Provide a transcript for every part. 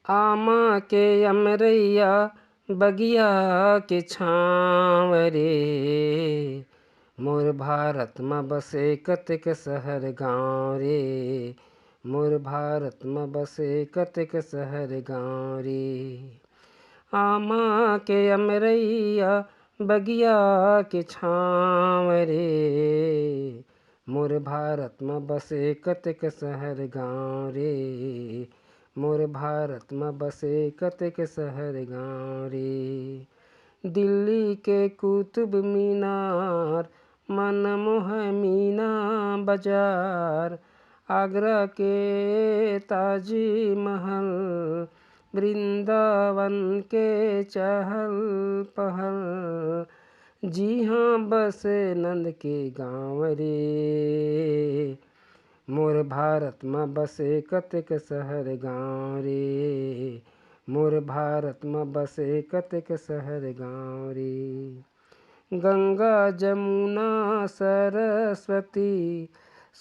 आमा के अमरैया बगिया के छाँव रे। मोर भारत म बसे कतेक शहर गाँव रे। मोर भारत म बसे कतेक शहर गाँव रे। आमा के अमरैया बगिया के छाँव रे। मोर भारत म बसे कतेक शहर गाँव रे। मोर भारत म बसे कतेक शहर गाँव रे। दिल्ली के कुतुब मीनार, मनमोह मीना बाजार, आगरा के ताज महल, वृंदावन के चहल पहल, जी हाँ बसे नंद के गाँव रे। मोर भारत म बसे कतेक शहर गाँव रे। मोर भारत म बसे कतेक शहर गाँव रे। गंगा जमुना सरस्वती,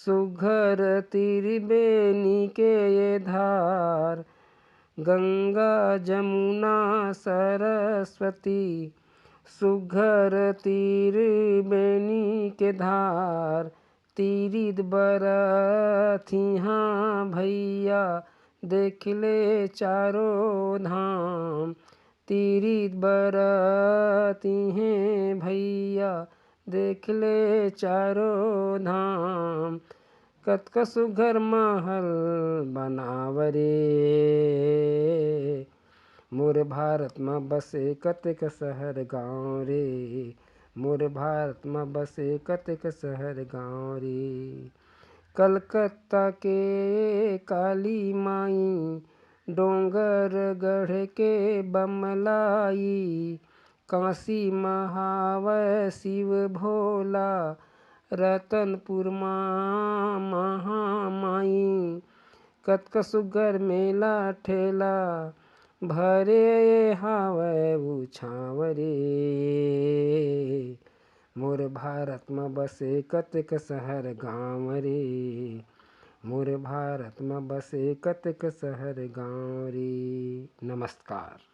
सुघर त्रिवेणी के ये धार। गंगा जमुना सरस्वती, सुघर त्रिवेणी के धार। तीरिद बरथिहा भैया, देख ले चारों धाम। तीरिद बरतिहें भैया, देख ले चारों धाम। कतका सुघर महल बनाव रे। मोर भारत म बसे कतेक शहर गाँव रे। मोर भारत म बसे कतेक शहर गाँव रे। कलकत्ता के काली माई, डोंगरगढ़ के बमलाई, काशी महावै शिव भोला, रतनपुर महामाई। कतका सुघर मेला ठेला, भरे हावय उ छाँव रे। मोर भारत म बसे कतेक शहर गाँव रे। मोर भारत म बसे कतेक शहर गाँव रे। नमस्कार।